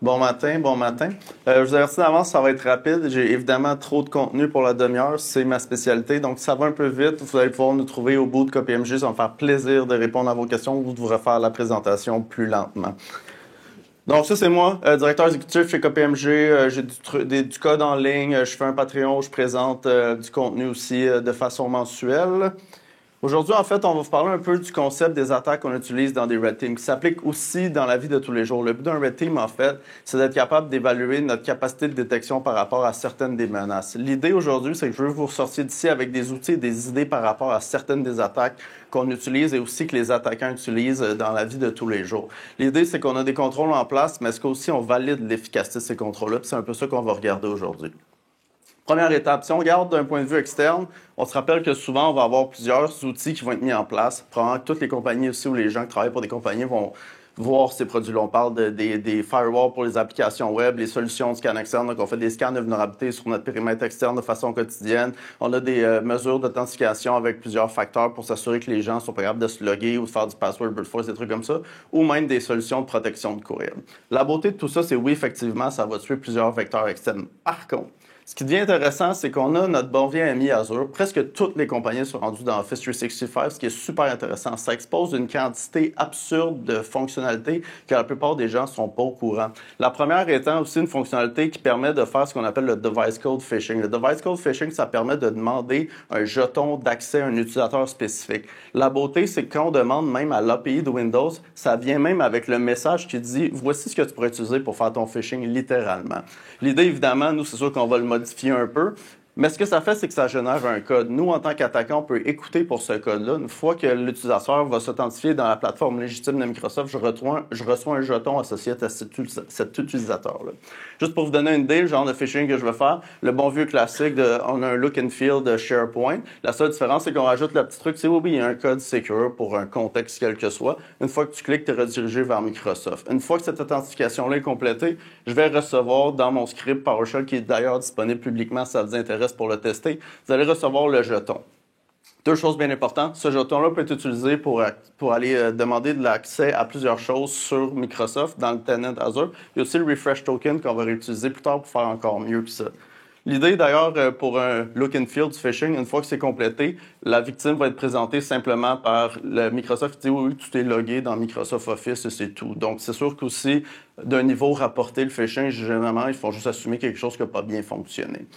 Bon matin, bon matin. Je vous avertis d'avance, ça va être rapide. J'ai évidemment trop de contenu pour la demi-heure, c'est ma spécialité, donc ça va un peu vite. Vous allez pouvoir nous trouver au bout de KPMG, ça va me faire plaisir de répondre à vos questions ou de vous refaire la présentation plus lentement. Donc ça, c'est moi, directeur exécutif chez KPMG. J'ai du code en ligne, je fais un Patreon, je présente du contenu aussi de façon mensuelle. Aujourd'hui, en fait, on va vous parler un peu du concept des attaques qu'on utilise dans des red teams, qui s'applique aussi dans la vie de tous les jours. Le but d'un red team, en fait, c'est d'être capable d'évaluer notre capacité de détection par rapport à certaines des menaces. L'idée aujourd'hui, c'est que je veux vous ressortir d'ici avec des outils et des idées par rapport à certaines des attaques qu'on utilise et aussi que les attaquants utilisent dans la vie de tous les jours. L'idée, c'est qu'on a des contrôles en place, mais est-ce qu'aussi on valide l'efficacité de ces contrôles-là? C'est un peu ça qu'on va regarder aujourd'hui. Première étape, si on regarde d'un point de vue externe, on se rappelle que souvent, on va avoir plusieurs outils qui vont être mis en place. Probablement que toutes les compagnies aussi ou les gens qui travaillent pour des compagnies vont voir ces produits-là. On parle des firewalls pour les applications web, les solutions de scan externe. Donc, on fait des scans de vulnérabilité sur notre périmètre externe de façon quotidienne. On a des mesures d'authentification avec plusieurs facteurs pour s'assurer que les gens sont pas capables de se loguer ou de faire du password brute force, des trucs comme ça, ou même des solutions de protection de courriel. La beauté de tout ça, c'est oui, effectivement, ça va tuer plusieurs vecteurs externes. Par contre, ce qui devient intéressant, c'est qu'on a notre bon vieux ami Azure. Presque toutes les compagnies sont rendues dans Office 365, ce qui est super intéressant. Ça expose une quantité absurde de fonctionnalités que la plupart des gens ne sont pas au courant. La première étant aussi une fonctionnalité qui permet de faire ce qu'on appelle le device code phishing. Le device code phishing, ça permet de demander un jeton d'accès à un utilisateur spécifique. La beauté, c'est que quand on demande même à l'API de Windows, ça vient même avec le message qui dit « Voici ce que tu pourrais utiliser pour faire ton phishing littéralement ». L'idée, évidemment, nous, c'est sûr qu'on va le modifier un peu. Mais ce que ça fait, c'est que ça génère un code. Nous, en tant qu'attaquant, on peut écouter pour ce code-là. Une fois que l'utilisateur va s'authentifier dans la plateforme légitime de Microsoft, je reçois un jeton associé à cet utilisateur-là. Juste pour vous donner une idée, le genre de phishing que je vais faire, le bon vieux classique on a un look and feel de SharePoint. La seule différence, c'est qu'on rajoute le petit truc, c'est oui, il y a un code secure pour un contexte quel que soit. Une fois que tu cliques, tu es redirigé vers Microsoft. Une fois que cette authentification-là est complétée, je vais recevoir dans mon script PowerShell, qui est d'ailleurs disponible publiquement si ça vous intéresse pour le tester, vous allez recevoir le jeton. Deux choses bien importantes. Ce jeton-là peut être utilisé pour aller demander de l'accès à plusieurs choses sur Microsoft dans le tenant Azure. Il y a aussi le refresh token qu'on va réutiliser plus tard pour faire encore mieux que ça. L'idée, d'ailleurs, pour un look and feel du phishing, une fois que c'est complété, la victime va être présentée simplement par le Microsoft qui dit oui, tu t'es logué dans Microsoft Office et c'est tout. Donc, c'est sûr qu'aussi, d'un niveau rapporté le phishing, généralement, ils font juste assumer quelque chose qui n'a pas bien fonctionné.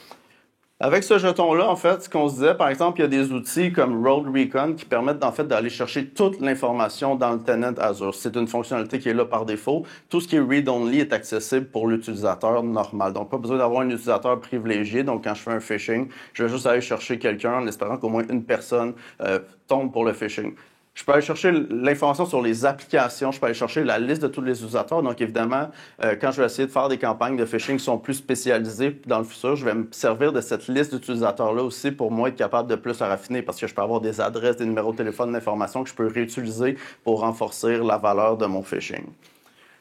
Avec ce jeton-là, en fait, ce qu'on se disait, par exemple, il y a des outils comme Road Recon qui permettent, en fait, d'aller chercher toute l'information dans le tenant Azure. C'est une fonctionnalité qui est là par défaut. Tout ce qui est read-only est accessible pour l'utilisateur normal. Donc, pas besoin d'avoir un utilisateur privilégié. Donc, quand je fais un phishing, je vais juste aller chercher quelqu'un en espérant qu'au moins une personne tombe pour le phishing. Je peux aller chercher l'information sur les applications, je peux aller chercher la liste de tous les utilisateurs. Donc, évidemment, quand je vais essayer de faire des campagnes de phishing qui sont plus spécialisées dans le futur, je vais me servir de cette liste d'utilisateurs-là aussi pour moi être capable de plus la raffiner parce que je peux avoir des adresses, des numéros de téléphone, d'informations que je peux réutiliser pour renforcer la valeur de mon phishing.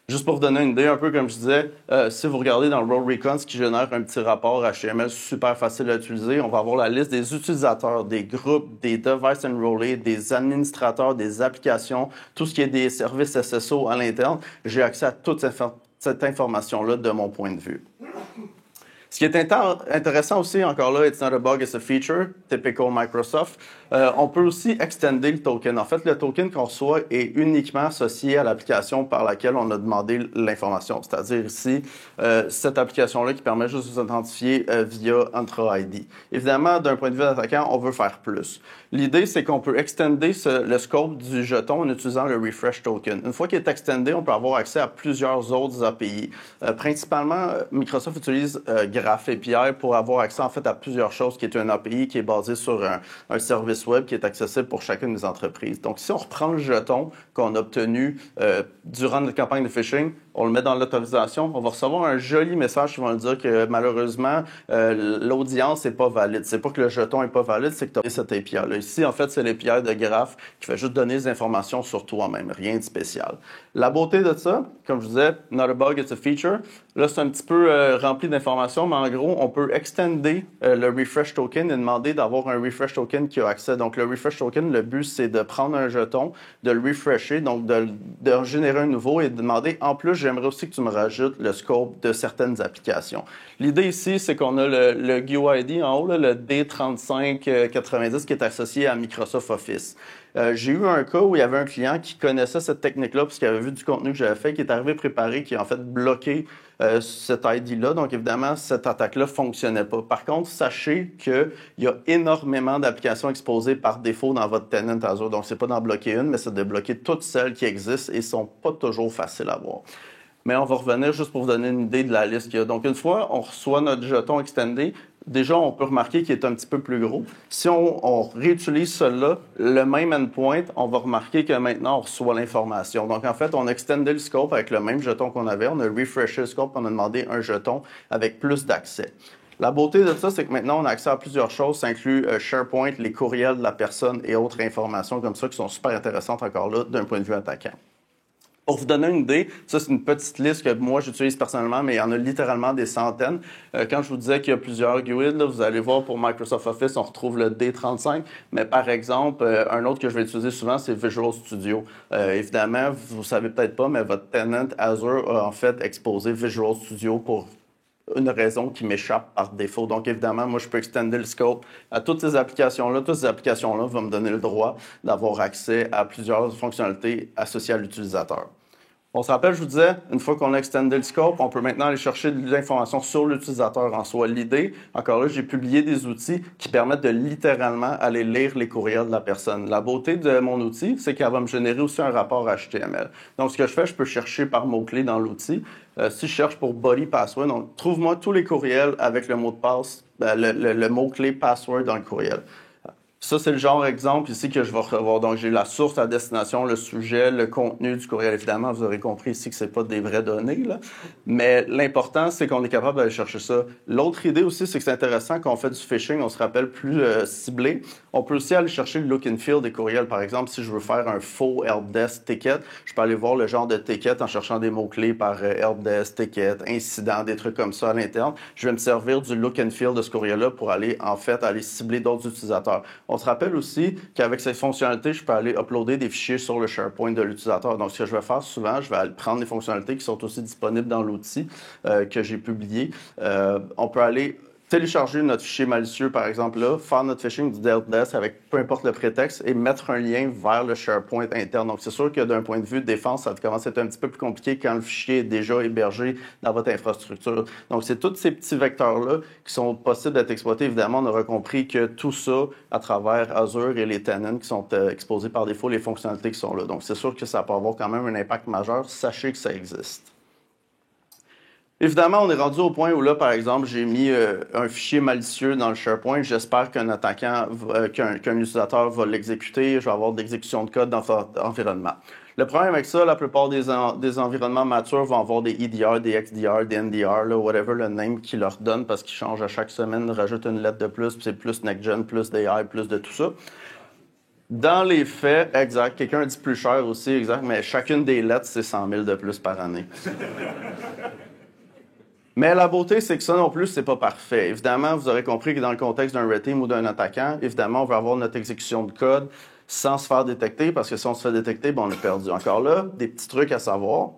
Juste pour vous donner une idée, un peu comme je disais, si vous regardez dans le Road Recon, ce qui génère un petit rapport HTML super facile à utiliser, on va avoir la liste des utilisateurs, des groupes, des devices enrollés, des administrateurs, des applications, tout ce qui est des services SSO à l'interne. J'ai accès à toute cette information-là de mon point de vue. Ce qui est intéressant aussi, encore là, it's not a bug, it's a feature, typical Microsoft. On peut aussi extender le token. En fait, le token qu'on reçoit est uniquement associé à l'application par laquelle on a demandé l'information. C'est-à-dire ici, cette application-là qui permet juste de s'identifier via Entra ID. Évidemment, d'un point de vue d'attaquant, on veut faire plus. L'idée, c'est qu'on peut extender le scope du jeton en utilisant le refresh token. Une fois qu'il est extendé, on peut avoir accès à plusieurs autres API. Principalement, Microsoft utilise Graph API pour avoir accès en fait à plusieurs choses, qui est un API qui est basé sur un service web qui est accessible pour chacune des entreprises. Donc, si on reprend le jeton qu'on a obtenu durant notre campagne de phishing, on le met dans l'autorisation, on va recevoir un joli message qui va nous dire que malheureusement, l'audience n'est pas valide. C'est pas que le jeton n'est pas valide, c'est que tu as cette API-là. Ici, en fait, c'est l'API de Graph qui fait juste donner des informations sur toi-même, rien de spécial. La beauté de ça, comme je disais, not a bug, it's a feature. Là, c'est un petit peu rempli d'informations, mais en gros, on peut extender le refresh token et demander d'avoir un refresh token qui a accès. Donc, le refresh token, le but, c'est de prendre un jeton, de le refresher, donc de générer un nouveau et de demander, en plus, j'aimerais aussi que tu me rajoutes le scope de certaines applications. L'idée ici, c'est qu'on a le GUID en haut, là, le D3590 qui est associé à Microsoft Office. J'ai eu un cas où il y avait un client qui connaissait cette technique-là parce qu'il avait vu du contenu que j'avais fait, qui est arrivé préparé, qui a en fait bloqué cet ID-là. Donc, évidemment, cette attaque-là fonctionnait pas. Par contre, sachez qu'il y a énormément d'applications exposées par défaut dans votre tenant Azure. Donc, c'est pas d'en bloquer une, mais c'est de bloquer toutes celles qui existent et sont pas toujours faciles à voir. Mais on va revenir juste pour vous donner une idée de la liste qu'il y a. Donc, une fois on reçoit notre jeton extendé, déjà, on peut remarquer qu'il est un petit peu plus gros. Si on réutilise celui-là, le même endpoint, on va remarquer que maintenant, on reçoit l'information. Donc, en fait, on a extendé le scope avec le même jeton qu'on avait. On a refreshé le scope, on a demandé un jeton avec plus d'accès. La beauté de ça, c'est que maintenant, on a accès à plusieurs choses. Ça inclut SharePoint, les courriels de la personne et autres informations comme ça qui sont super intéressantes encore là d'un point de vue attaquant. Pour vous donner une idée, ça c'est une petite liste que moi j'utilise personnellement, mais il y en a littéralement des centaines. Quand je vous disais qu'il y a plusieurs GUID, là, vous allez voir pour Microsoft Office, on retrouve le D35, mais par exemple, un autre que je vais utiliser souvent, c'est Visual Studio. Évidemment, vous savez peut-être pas, mais votre tenant Azure a en fait exposé Visual Studio pour une raison qui m'échappe par défaut. Donc, évidemment, moi, je peux extender le scope à toutes ces applications-là. Toutes ces applications-là vont me donner le droit d'avoir accès à plusieurs fonctionnalités associées à l'utilisateur. On se rappelle, je vous disais, une fois qu'on a extendé le scope, on peut maintenant aller chercher de l'information sur l'utilisateur en soi. L'idée, encore là, j'ai publié des outils qui permettent de littéralement aller lire les courriels de la personne. La beauté de mon outil, c'est qu'elle va me générer aussi un rapport HTML. Donc, ce que je fais, je peux chercher par mots-clés dans l'outil. Si je cherche pour body password, donc trouve-moi tous les courriels avec le mot de passe, le mot-clé password dans le courriel. Ça, c'est le genre exemple ici que je vais recevoir. Donc, j'ai la source, la destination, le sujet, le contenu du courriel. Évidemment, vous aurez compris ici que c'est pas des vraies données, là. Mais l'important, c'est qu'on est capable d'aller chercher ça. L'autre idée aussi, c'est que c'est intéressant quand on fait du phishing, on se rappelle plus ciblé. On peut aussi aller chercher le look and feel des courriels. Par exemple, si je veux faire un faux helpdesk ticket, je peux aller voir le genre de ticket en cherchant des mots-clés par helpdesk, ticket, incident, des trucs comme ça à l'interne. Je vais me servir du look and feel de ce courriel-là pour aller, en fait, aller cibler d'autres utilisateurs. On se rappelle aussi qu'avec cette fonctionnalité, je peux aller uploader des fichiers sur le SharePoint de l'utilisateur. Donc, ce que je vais faire souvent, je vais aller prendre les fonctionnalités qui sont aussi disponibles dans l'outil que j'ai publié. On peut aller télécharger notre fichier malicieux, par exemple, là, faire notre phishing du helpdesk avec peu importe le prétexte et mettre un lien vers le SharePoint interne. Donc, c'est sûr que d'un point de vue de défense, ça commence à être un petit peu plus compliqué quand le fichier est déjà hébergé dans votre infrastructure. Donc, c'est tous ces petits vecteurs-là qui sont possibles d'être exploités. Évidemment, on aura compris que tout ça, à travers Azure et les tenants qui sont exposés par défaut, les fonctionnalités qui sont là. Donc, c'est sûr que ça peut avoir quand même un impact majeur. Sachez que ça existe. Évidemment, on est rendu au point où là, par exemple, j'ai mis un fichier malicieux dans le SharePoint. J'espère qu'un attaquant, qu'un utilisateur va l'exécuter. Je vais avoir de l'exécution de code dans votre environnement. Le problème avec ça, la plupart des environnements matures vont avoir des EDR, des XDR, des NDR, là, whatever le name qu'ils leur donnent parce qu'ils changent à chaque semaine, rajoutent une lettre de plus, puis c'est plus next-gen, plus d'AI, plus de tout ça. Dans les faits, exact, quelqu'un dit plus cher aussi, exact, mais chacune des lettres, c'est 100 000 de plus par année. Mais la beauté, c'est que ça non plus, c'est pas parfait. Évidemment, vous aurez compris que dans le contexte d'un red team ou d'un attaquant, évidemment, on veut avoir notre exécution de code sans se faire détecter, parce que si on se fait détecter, on est perdu. Encore là, des petits trucs à savoir.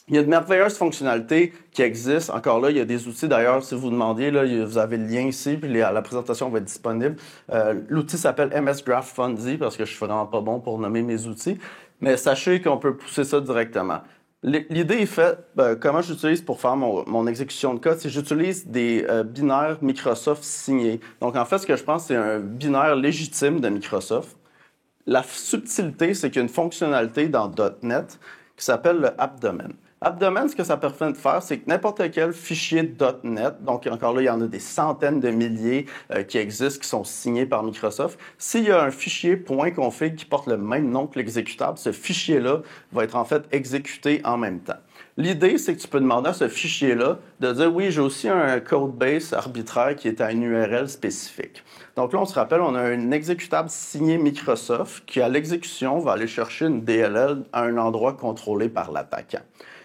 Il y a de merveilleuses fonctionnalités qui existent. Encore là, il y a des outils, d'ailleurs, si vous demandiez, là, vous avez le lien ici, puis la présentation va être disponible. L'outil s'appelle MS Graph Fundy, parce que je suis vraiment pas bon pour nommer mes outils. Mais sachez qu'on peut pousser ça directement. L'idée est faite, comment j'utilise pour faire mon exécution de code, c'est que j'utilise des binaires Microsoft signés. Donc, en fait, ce que je pense, c'est un binaire légitime de Microsoft. La subtilité, c'est qu'il y a une fonctionnalité dans .NET qui s'appelle le AppDomain. AppDomain, ce que ça permet de faire, c'est que n'importe quel fichier .NET, donc encore là, il y en a des centaines de milliers qui existent, qui sont signés par Microsoft. S'il y a un fichier .config qui porte le même nom que l'exécutable, ce fichier-là va être en fait exécuté en même temps. L'idée, c'est que tu peux demander à ce fichier-là de dire, oui, j'ai aussi un codebase arbitraire qui est à une URL spécifique. Donc là, on se rappelle, on a un exécutable signé Microsoft qui, à l'exécution, va aller chercher une DLL à un endroit contrôlé par l'attaquant.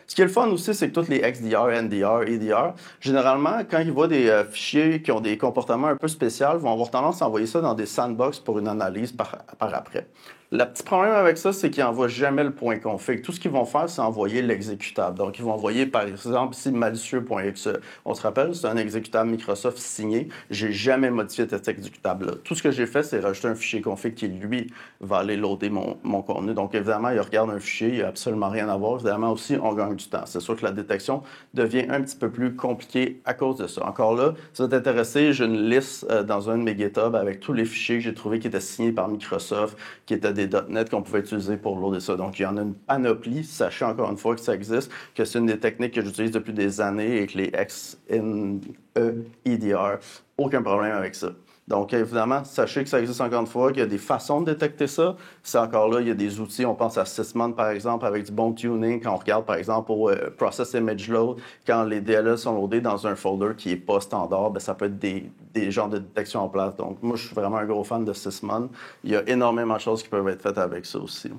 Ce qui est le fun aussi, c'est que tous les XDR, NDR, EDR, généralement, quand ils voient des fichiers qui ont des comportements un peu spéciaux, vont avoir tendance à envoyer ça dans des sandbox pour une analyse par après. Le petit problème avec ça, c'est qu'ils n'envoient jamais le point config. Tout ce qu'ils vont faire, c'est envoyer l'exécutable. Donc, ils vont envoyer, par exemple, ici, malicieux.exe. On se rappelle, c'est un exécutable Microsoft signé. J'ai jamais modifié cet exécutable-là. Tout ce que j'ai fait, c'est rajouter un fichier config qui, lui, va aller loader mon contenu. Donc, évidemment, il regarde un fichier, il n'y a absolument rien à voir. Évidemment, aussi, on gagne du temps. C'est sûr que la détection devient un petit peu plus compliquée à cause de ça. Encore là, si vous êtes intéressé, j'ai une liste dans un de mes GitHub avec tous les fichiers que j'ai trouvés qui étaient signés par Microsoft, qui étaient des .NET qu'on pouvait utiliser pour loader ça. Donc, il y en a une panoplie. Sachez encore une fois que ça existe, que c'est une des techniques que j'utilise depuis des années et que les XNEDR, aucun problème avec ça. Donc, évidemment, sachez que ça existe encore une fois, qu'il y a des façons de détecter ça. C'est encore là, il y a des outils, on pense à Sysmon, par exemple, avec du bon tuning, quand on regarde, par exemple, au Process Image Load, quand les DLL sont loadés dans un folder qui n'est pas standard, bien, ça peut être des genres de détection en place. Donc, moi, je suis vraiment un gros fan de Sysmon. Il y a énormément de choses qui peuvent être faites avec ça aussi.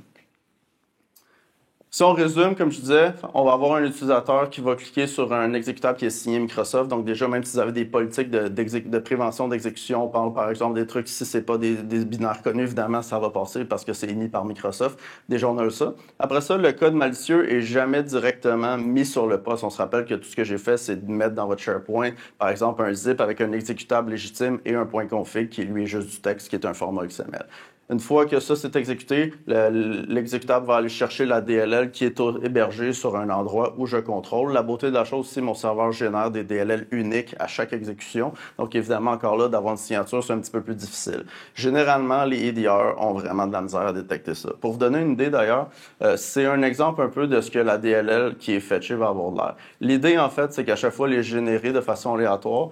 Si on résume, comme je disais, on va avoir un utilisateur qui va cliquer sur un exécutable qui est signé Microsoft. Donc déjà, même si vous avez des politiques de prévention d'exécution, on parle par exemple des trucs, si c'est pas des binaires connus, évidemment, ça va passer parce que c'est émis par Microsoft. Déjà, on a ça. Après ça, le code malicieux est jamais directement mis sur le poste. On se rappelle que tout ce que j'ai fait, c'est de mettre dans votre SharePoint, par exemple, un zip avec un exécutable légitime et un point config qui, lui, est juste du texte, qui est un format XML. Une fois que ça s'est exécuté, l'exécutable va aller chercher la DLL qui est hébergée sur un endroit où je contrôle. La beauté de la chose, c'est mon serveur génère des DLL uniques à chaque exécution. Donc, évidemment, encore là, d'avoir une signature, c'est un petit peu plus difficile. Généralement, les EDR ont vraiment de la misère à détecter ça. Pour vous donner une idée, d'ailleurs, c'est un exemple un peu de ce que la DLL qui est fetchée va avoir de l'air. L'idée, en fait, c'est qu'à chaque fois, elle est générée de façon aléatoire.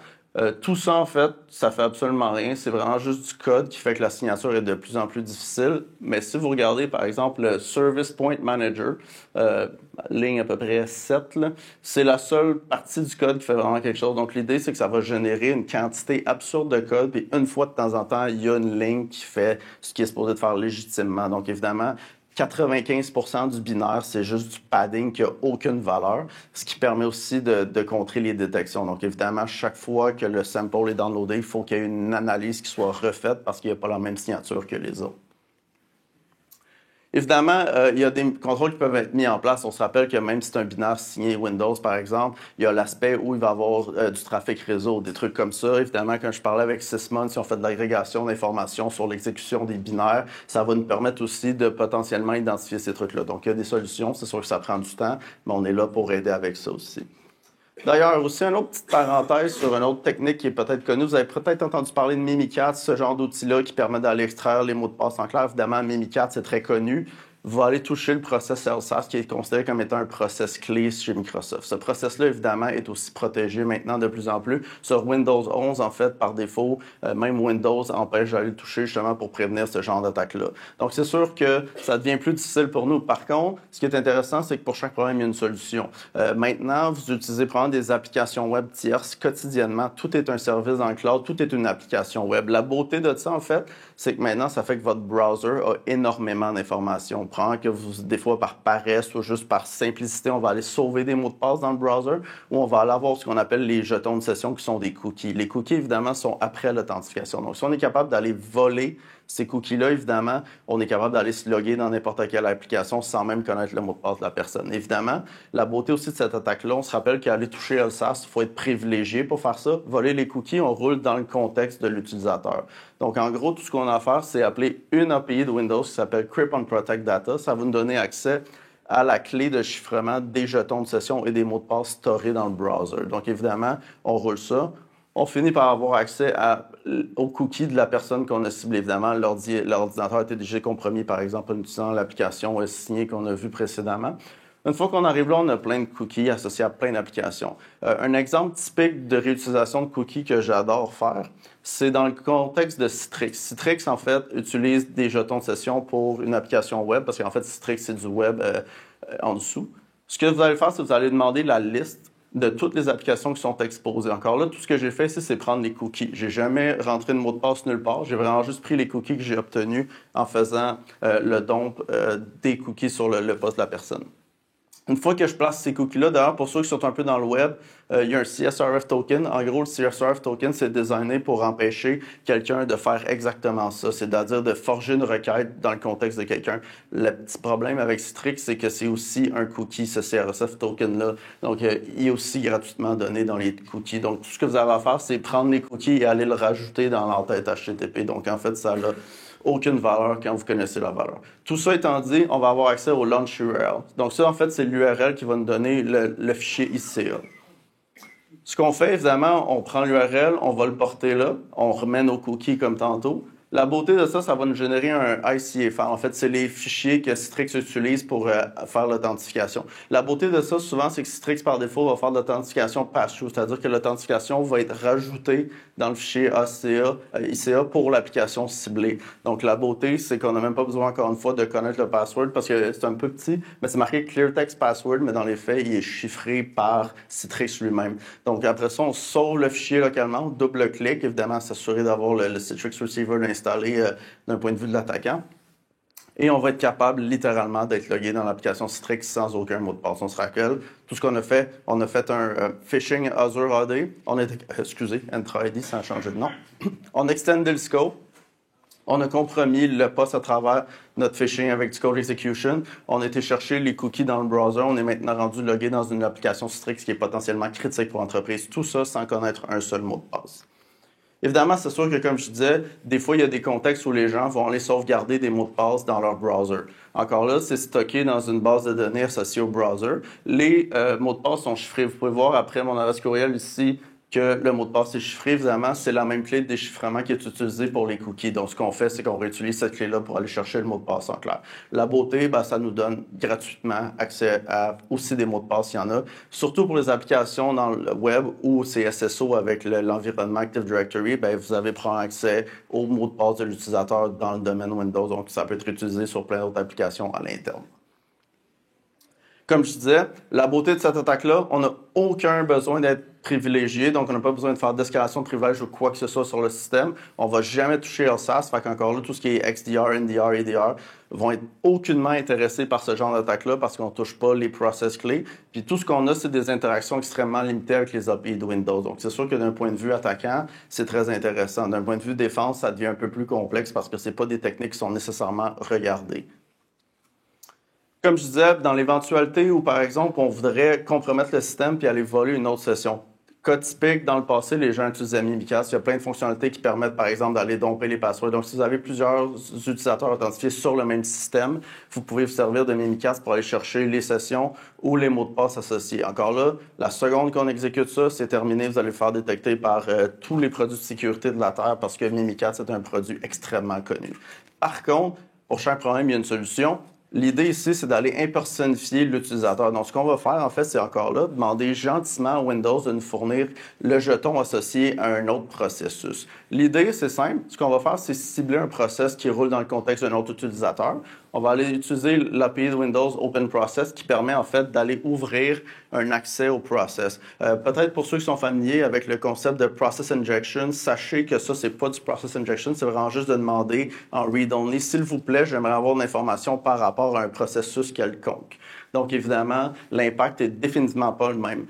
Tout ça, en fait, ça fait absolument rien. C'est vraiment juste du code qui fait que la signature est de plus en plus difficile. Mais si vous regardez, par exemple, le Service Point Manager, ligne à peu près 7, c'est la seule partie du code qui fait vraiment quelque chose. Donc, l'idée, c'est que ça va générer une quantité absurde de code. Puis, une fois de temps en temps, il y a une ligne qui fait ce qui est supposé de faire légitimement. Donc, évidemment, 95% du binaire, c'est juste du padding qui n'a aucune valeur, ce qui permet aussi de contrer les détections. Donc, évidemment, chaque fois que le sample est downloadé, il faut qu'il y ait une analyse qui soit refaite parce qu'il n'y a pas la même signature que les autres. Évidemment, il y a des contrôles qui peuvent être mis en place. On se rappelle que même si c'est un binaire signé Windows, par exemple, il y a l'aspect où il va y avoir du trafic réseau, des trucs comme ça. Évidemment, quand je parlais avec Sysmon, si on fait de l'agrégation d'informations sur l'exécution des binaires, ça va nous permettre aussi de potentiellement identifier ces trucs-là. Donc, il y a des solutions. C'est sûr que ça prend du temps, mais on est là pour aider avec ça aussi. D'ailleurs, aussi, une autre petite parenthèse sur une autre technique qui est peut-être connue. Vous avez peut-être entendu parler de Mimikatz, ce genre d'outil-là qui permet d'aller extraire les mots de passe en clair. Évidemment, Mimikatz, c'est très connu. Va aller toucher le process LSASS qui est considéré comme étant un process clé chez Microsoft. Ce process-là, évidemment, est aussi protégé maintenant de plus en plus. Sur Windows 11, en fait, par défaut, même Windows empêche d'aller le toucher justement pour prévenir ce genre d'attaque-là. Donc, c'est sûr que ça devient plus difficile pour nous. Par contre, ce qui est intéressant, c'est que pour chaque problème, il y a une solution. Maintenant, vous utilisez probablement des applications web tierces quotidiennement. Tout est un service dans le cloud, tout est une application web. La beauté de ça, en fait, c'est que maintenant, ça fait que votre browser a énormément d'informations. Prendre que vous, des fois par paresse ou juste par simplicité, on va aller sauver des mots de passe dans le browser ou on va aller avoir ce qu'on appelle les jetons de session qui sont des cookies. Les cookies, évidemment, sont après l'authentification. Donc, si on est capable d'aller voler ces cookies-là, évidemment, on est capable d'aller se loguer dans n'importe quelle application sans même connaître le mot de passe de la personne. Évidemment, la beauté aussi de cette attaque-là, on se rappelle qu'aller toucher LSASS, il faut être privilégié pour faire ça. Voler les cookies, on roule dans le contexte de l'utilisateur. Donc, en gros, tout ce qu'on a à faire, c'est appeler une API de Windows qui s'appelle Crypt on Protect Data. Ça va nous donner accès à la clé de chiffrement des jetons de session et des mots de passe storés dans le browser. Donc, évidemment, on roule ça. On finit par avoir accès aux cookies de la personne qu'on a ciblée. Évidemment, l'ordinateur a été déjà compromis, par exemple, en utilisant l'application signée qu'on a vue précédemment. Une fois qu'on arrive là, on a plein de cookies associés à plein d'applications. Un exemple typique de réutilisation de cookies que j'adore faire, c'est dans le contexte de Citrix. Citrix, en fait, utilise des jetons de session pour une application web, parce qu'en fait, Citrix, c'est du web en dessous. Ce que vous allez faire, c'est que vous allez demander la liste de toutes les applications qui sont exposées. Encore là, tout ce que j'ai fait ici, c'est prendre les cookies. J'ai jamais rentré de mot de passe nulle part. J'ai vraiment juste pris les cookies que j'ai obtenus en faisant le dump des cookies sur le poste de la personne. Une fois que je place ces cookies-là, d'ailleurs, pour ceux qui sont un peu dans le web, il y a un CSRF token. En gros, le CSRF token, c'est designé pour empêcher quelqu'un de faire exactement ça, c'est-à-dire de forger une requête dans le contexte de quelqu'un. Le petit problème avec Citrix, c'est que c'est aussi un cookie, ce CSRF token-là. Donc, il est aussi gratuitement donné dans les cookies. Donc, tout ce que vous avez à faire, c'est prendre les cookies et aller le rajouter dans l'entête HTTP. Donc, en fait, ça a aucune valeur quand vous connaissez la valeur. Tout ça étant dit, on va avoir accès au launch URL. Donc ça, en fait, c'est l'URL qui va nous donner le fichier ICA. Ce qu'on fait, évidemment, on prend l'URL, on va le porter là, on remet nos cookies comme tantôt. La beauté de ça, ça va nous générer un ICA file. En fait, c'est les fichiers que Citrix utilise pour faire l'authentification. La beauté de ça, souvent, c'est que Citrix, par défaut, va faire l'authentification pass-through, c'est-à-dire que l'authentification va être rajoutée dans le fichier ICA pour l'application ciblée. Donc, la beauté, c'est qu'on n'a même pas besoin, encore une fois, de connaître le password parce que c'est un peu petit, mais c'est marqué Clear Text Password, mais dans les faits, il est chiffré par Citrix lui-même. Donc, après ça, on sauve le fichier localement, on double-clic, évidemment, s'assurer d'avoir le Citrix Receiver installé d'un point de vue de l'attaquant. Et on va être capable, littéralement, d'être logué dans l'application Citrix sans aucun mot de passe. On se rappelle, tout ce qu'on a fait un phishing Azure AD. Entra ID, ça a changé de nom. On a extendé le scope. On a compromis le poste à travers notre phishing avec du code execution. On a été chercher les cookies dans le browser. On est maintenant rendu logué dans une application Citrix qui est potentiellement critique pour l'entreprise. Tout ça sans connaître un seul mot de passe. Évidemment, c'est sûr que, comme je disais, des fois, il y a des contextes où les gens vont aller sauvegarder des mots de passe dans leur browser. Encore là, c'est stocké dans une base de données associée au browser. Les mots de passe sont chiffrés. Vous pouvez voir après mon adresse courriel ici que le mot de passe est chiffré. Évidemment, c'est la même clé de déchiffrement qui est utilisée pour les cookies. Donc, ce qu'on fait, c'est qu'on réutilise cette clé-là pour aller chercher le mot de passe en clair. La beauté, ça nous donne gratuitement accès à aussi des mots de passe, il y en a. Surtout pour les applications dans le web ou c'est SSO avec l'environnement Active Directory, vous avez probablement accès au mot de passe de l'utilisateur dans le domaine Windows. Donc, ça peut être utilisé sur plein d'autres applications à l'interne. Comme je disais, la beauté de cette attaque-là, on n'a aucun besoin d'être privilégié, donc on n'a pas besoin de faire d'escalation de privilège ou quoi que ce soit sur le système. On ne va jamais toucher LSAS, fait qu'encore là, tout ce qui est XDR, NDR, EDR vont être aucunement intéressés par ce genre d'attaque-là parce qu'on ne touche pas les process clés. Puis tout ce qu'on a, c'est des interactions extrêmement limitées avec les API de Windows. Donc c'est sûr que d'un point de vue attaquant, c'est très intéressant. D'un point de vue défense, ça devient un peu plus complexe parce que ce n'est pas des techniques qui sont nécessairement regardées. Comme je disais, dans l'éventualité où, par exemple, on voudrait compromettre le système puis aller voler une autre session. Cas typique, dans le passé, les gens utilisaient Mimikatz. Il y a plein de fonctionnalités qui permettent, par exemple, d'aller domper les passwords. Donc, si vous avez plusieurs utilisateurs authentifiés sur le même système, vous pouvez vous servir de Mimikatz pour aller chercher les sessions ou les mots de passe associés. Encore là, la seconde qu'on exécute ça, c'est terminé. Vous allez le faire détecter par tous les produits de sécurité de la Terre parce que Mimikatz est un produit extrêmement connu. Par contre, pour chaque problème, il y a une solution. L'idée ici, c'est d'aller impersonnifier l'utilisateur. Donc, ce qu'on va faire, en fait, c'est encore là, demander gentiment à Windows de nous fournir le jeton associé à un autre processus. L'idée, c'est simple. Ce qu'on va faire, c'est cibler un process qui roule dans le contexte d'un autre utilisateur. On va aller utiliser l'API de Windows Open Process qui permet en fait d'aller ouvrir un accès au process. Peut-être pour ceux qui sont familiers avec le concept de Process Injection, sachez que ça, c'est pas du Process Injection, c'est vraiment juste de demander en read-only, s'il vous plaît, j'aimerais avoir de l'information par rapport à un processus quelconque. Donc évidemment, l'impact est définitivement pas le même.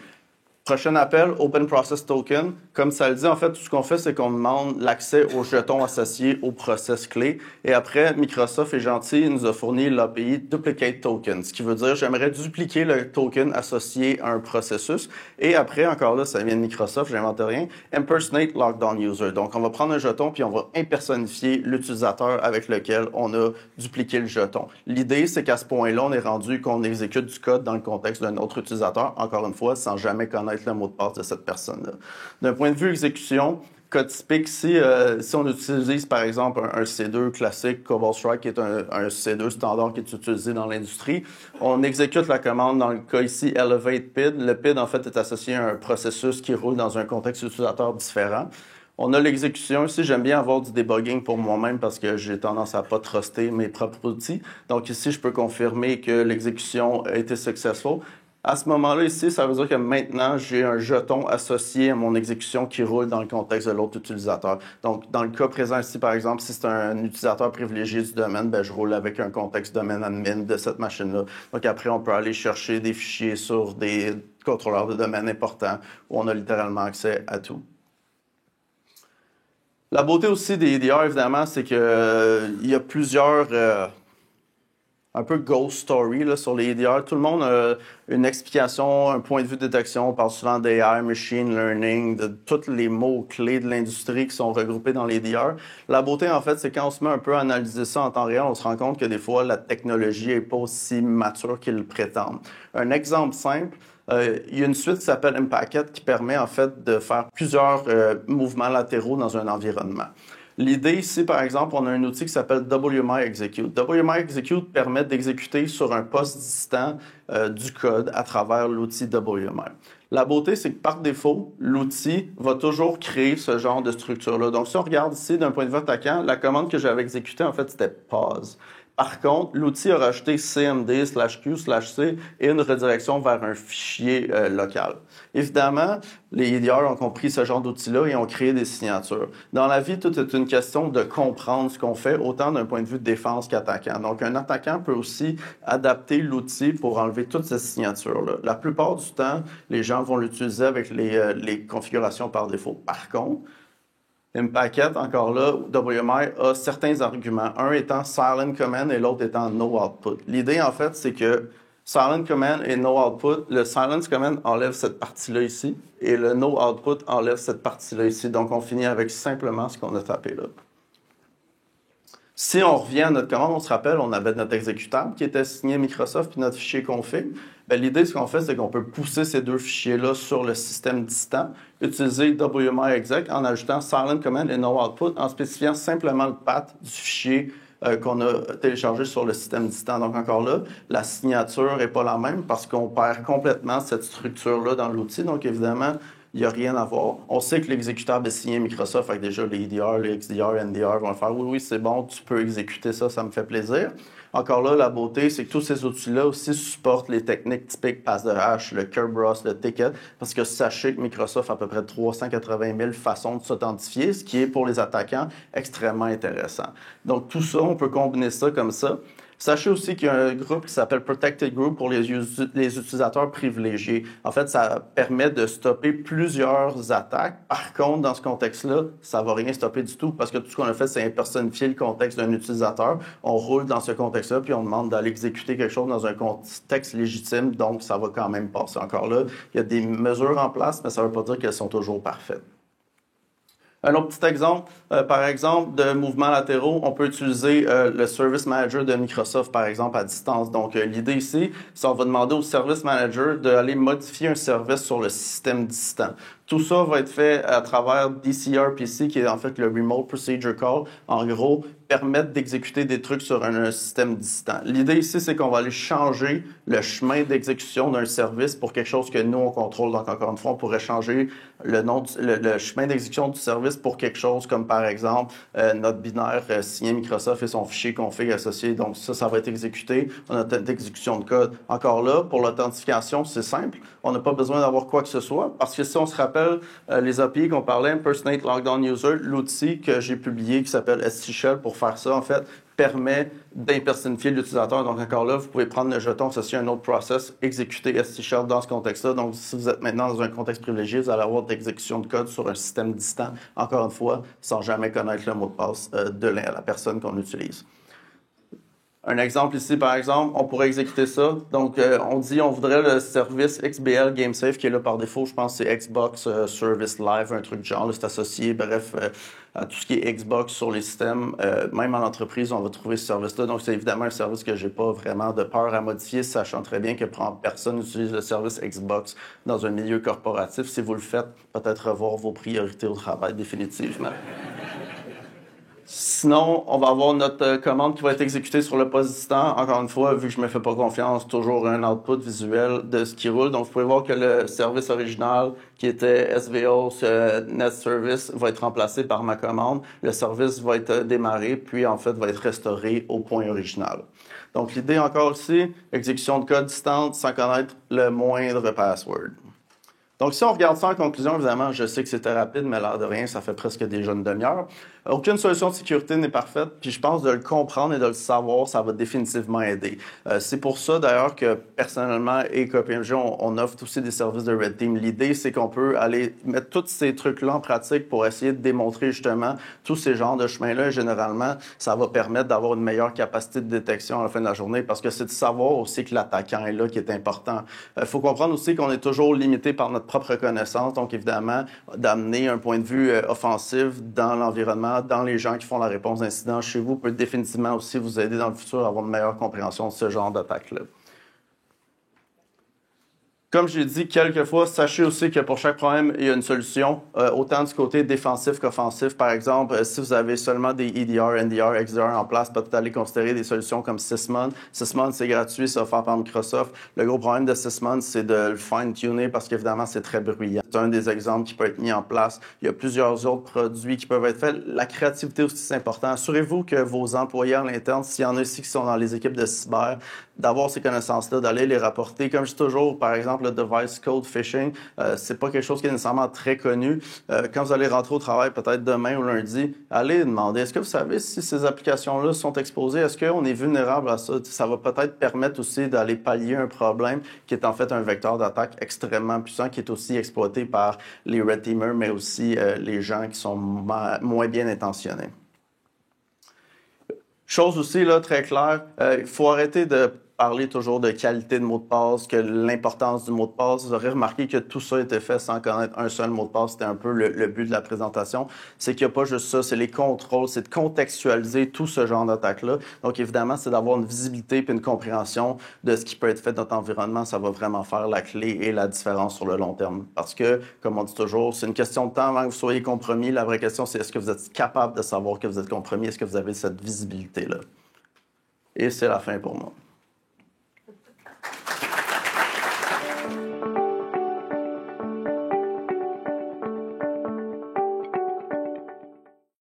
Prochain appel, Open Process Token. Comme ça le dit, en fait, tout ce qu'on fait, c'est qu'on demande l'accès aux jetons associés au process clé. Et après, Microsoft est gentil, il nous a fourni l'API Duplicate Token, ce qui veut dire j'aimerais dupliquer le token associé à un processus. Et après, encore là, ça vient de Microsoft, j'invente rien, Impersonate Lockdown User. Donc, on va prendre un jeton puis on va impersonnifier l'utilisateur avec lequel on a dupliqué le jeton. L'idée, c'est qu'à ce point-là, on est rendu qu'on exécute du code dans le contexte d'un autre utilisateur, encore une fois, sans jamais connaître le mot de passe de cette personne-là. D'un point de vue exécution, cas typique, si on utilise par exemple un C2 classique, Cobalt Strike, qui est un C2 standard qui est utilisé dans l'industrie, on exécute la commande dans le cas ici Elevate PID. Le PID, en fait, est associé à un processus qui roule dans un contexte utilisateur différent. On a l'exécution ici. J'aime bien avoir du debugging pour moi-même parce que j'ai tendance à pas truster mes propres outils. Donc ici, je peux confirmer que l'exécution a été successful. À ce moment-là, ici, ça veut dire que maintenant, j'ai un jeton associé à mon exécution qui roule dans le contexte de l'autre utilisateur. Donc, dans le cas présent ici, par exemple, si c'est un utilisateur privilégié du domaine, ben, je roule avec un contexte domaine admin de cette machine-là. Donc, après, on peut aller chercher des fichiers sur des contrôleurs de domaine importants où on a littéralement accès à tout. La beauté aussi des EDR, évidemment, c'est que il y a plusieurs un peu ghost story là, sur les EDR. Tout le monde a une explication, un point de vue de détection. On parle souvent d'AI, machine learning, de tous les mots-clés de l'industrie qui sont regroupés dans les EDR. La beauté, en fait, c'est quand on se met un peu à analyser ça en temps réel, on se rend compte que des fois, la technologie n'est pas aussi mature qu'ils le prétendent. Un exemple simple, il y a une suite qui s'appelle Impacket qui permet en fait de faire plusieurs mouvements latéraux dans un environnement. L'idée ici, par exemple, on a un outil qui s'appelle WMI Execute. WMI Execute permet d'exécuter sur un poste distant du code à travers l'outil WMI. La beauté, c'est que par défaut, l'outil va toujours créer ce genre de structure-là. Donc, si on regarde ici d'un point de vue attaquant, la commande que j'avais exécutée, en fait, c'était pause. Par contre, l'outil a rajouté cmd/q/c et une redirection vers un fichier local. Évidemment, les EDR ont compris ce genre d'outils-là et ont créé des signatures. Dans la vie, tout est une question de comprendre ce qu'on fait, autant d'un point de vue de défense qu'attaquant. Donc, un attaquant peut aussi adapter l'outil pour enlever toutes ces signatures-là. La plupart du temps, les gens vont l'utiliser avec les configurations par défaut. Par contre, Impacket, encore là, WMI a certains arguments. Un étant silent command et l'autre étant no output. L'idée, en fait, c'est que silent command et no output, le silence command enlève cette partie-là ici et le no output enlève cette partie-là ici. Donc, on finit avec simplement ce qu'on a tapé là. Si on revient à notre commande, on se rappelle, on avait notre exécutable qui était signé Microsoft puis notre fichier config. Bien, l'idée, ce qu'on fait, c'est qu'on peut pousser ces deux fichiers-là sur le système distant, utiliser WMI exec en ajoutant silent command et no output en spécifiant simplement le path du fichier qu'on a téléchargé sur le système distant. Donc, encore là, la signature n'est pas la même parce qu'on perd complètement cette structure-là dans l'outil. Donc, évidemment, il n'y a rien à voir. On sait que l'exécutable est signé Microsoft, avec déjà les EDR, les XDR, NDR vont faire oui, c'est bon, tu peux exécuter ça, ça me fait plaisir. Encore là, la beauté, c'est que tous ces outils-là aussi supportent les techniques typiques pass de hash, le Kerberos, le ticket, parce que sachez que Microsoft a à peu près 380 000 façons de s'authentifier, ce qui est pour les attaquants extrêmement intéressant. Donc tout ça, on peut combiner ça comme ça. Sachez aussi qu'il y a un groupe qui s'appelle Protected Group pour les utilisateurs privilégiés. En fait, ça permet de stopper plusieurs attaques. Par contre, dans ce contexte-là, ça ne va rien stopper du tout parce que tout ce qu'on a fait, c'est impersonnifier le contexte d'un utilisateur. On roule dans ce contexte-là, puis on demande d'aller exécuter quelque chose dans un contexte légitime, donc ça va quand même passer. Encore là, il y a des mesures en place, mais ça ne veut pas dire qu'elles sont toujours parfaites. Un autre petit exemple, par exemple, de mouvements latéraux, on peut utiliser le Service Manager de Microsoft, par exemple, à distance. Donc, l'idée ici, c'est qu'on va demander au Service Manager d'aller modifier un service sur le système distant. Tout ça va être fait à travers DCRPC, qui est en fait le Remote Procedure Call. En gros, permettre d'exécuter des trucs sur un système distant. L'idée ici, c'est qu'on va aller changer le chemin d'exécution d'un service pour quelque chose que nous, on contrôle. Donc, encore une fois, on pourrait changer le chemin d'exécution du service pour quelque chose comme, par exemple, notre binaire signé Microsoft et son fichier config associé. Donc, ça va être exécuté. On a notre exécution de code. Encore là, pour l'authentification, c'est simple. On n'a pas besoin d'avoir quoi que ce soit parce que si on se rappelle les API qu'on parlait, Impersonate Lockdown User, l'outil que j'ai publié qui s'appelle SSHell pour faire ça, en fait, permet d'impersonnifier l'utilisateur. Donc, encore là, vous pouvez prendre le jeton associé à un autre process, exécuter SSHell dans ce contexte-là. Donc, si vous êtes maintenant dans un contexte privilégié, vous allez avoir de l'exécution de code sur un système distant, encore une fois, sans jamais connaître le mot de passe de la personne qu'on utilise. Un exemple ici, par exemple, on pourrait exécuter ça. Donc, on dit on voudrait le service XBL GameSafe qui est là par défaut. Je pense que c'est Xbox Service Live, un truc de genre. C'est associé, bref, à tout ce qui est Xbox sur les systèmes. Même en entreprise, on va trouver ce service-là. Donc, c'est évidemment un service que j'ai pas vraiment de peur à modifier, sachant très bien que personne n'utilise le service Xbox dans un milieu corporatif. Si vous le faites, peut-être revoir vos priorités au travail définitivement. Sinon, on va avoir notre commande qui va être exécutée sur le poste distant. Encore une fois, vu que je me fais pas confiance, toujours un output visuel de ce qui roule. Donc, vous pouvez voir que le service original, qui était SVO, Net Service, va être remplacé par ma commande. Le service va être démarré, puis en fait, va être restauré au point original. Donc, l'idée encore ici, exécution de code distante sans connaître le moindre password. Donc, si on regarde ça en conclusion, évidemment, je sais que c'était rapide, mais l'air de rien, ça fait presque déjà une demi-heure. Aucune solution de sécurité n'est parfaite, puis je pense de le comprendre et de le savoir, ça va définitivement aider. C'est pour ça, d'ailleurs, que personnellement et KPMG, on offre aussi des services de Red Team. L'idée, c'est qu'on peut aller mettre tous ces trucs-là en pratique pour essayer de démontrer justement tous ces genres de chemins-là. Généralement, ça va permettre d'avoir une meilleure capacité de détection à la fin de la journée, parce que c'est de savoir aussi que l'attaquant est là qui est important. Il faut comprendre aussi qu'on est toujours limité par notre propre connaissance, donc évidemment, d'amener un point de vue offensif dans l'environnement, dans les gens qui font la réponse d'incident chez vous peut définitivement aussi vous aider dans le futur à avoir une meilleure compréhension de ce genre d'attaque-là. Comme j'ai dit quelques fois, sachez aussi que pour chaque problème, il y a une solution, autant du côté défensif qu'offensif. Par exemple, si vous avez seulement des EDR, NDR, XDR en place, peut-être aller considérer des solutions comme Sysmon. Sysmon, c'est gratuit, c'est offert par Microsoft. Le gros problème de Sysmon, c'est de le fine-tuner parce qu'évidemment, c'est très bruyant. C'est un des exemples qui peut être mis en place. Il y a plusieurs autres produits qui peuvent être faits. La créativité aussi, c'est important. Assurez-vous que vos employés à l'interne, s'il y en a ici qui sont dans les équipes de cyber, d'avoir ces connaissances-là, d'aller les rapporter. Comme je dis toujours, par exemple, le device code phishing, c'est pas quelque chose qui est nécessairement très connu. Quand vous allez rentrer au travail, peut-être demain ou lundi, allez demander, est-ce que vous savez si ces applications-là sont exposées? Est-ce qu'on est vulnérable à ça? Ça va peut-être permettre aussi d'aller pallier un problème qui est en fait un vecteur d'attaque extrêmement puissant, qui est aussi exploité par les red teamers, mais aussi les gens qui sont moins bien intentionnés. Chose aussi, là, très claire, il faut arrêter de parler toujours de qualité de mot de passe, que l'importance du mot de passe. Vous aurez remarqué que tout ça a été fait sans connaître un seul mot de passe. C'était un peu le but de la présentation. C'est qu'il n'y a pas juste ça, c'est les contrôles, c'est de contextualiser tout ce genre d'attaque-là. Donc, évidemment, c'est d'avoir une visibilité et une compréhension de ce qui peut être fait dans notre environnement. Ça va vraiment faire la clé et la différence sur le long terme. Parce que, comme on dit toujours, c'est une question de temps avant que vous soyez compromis. La vraie question, c'est est-ce que vous êtes capable de savoir que vous êtes compromis? Est-ce que vous avez cette visibilité-là? Et c'est la fin pour moi.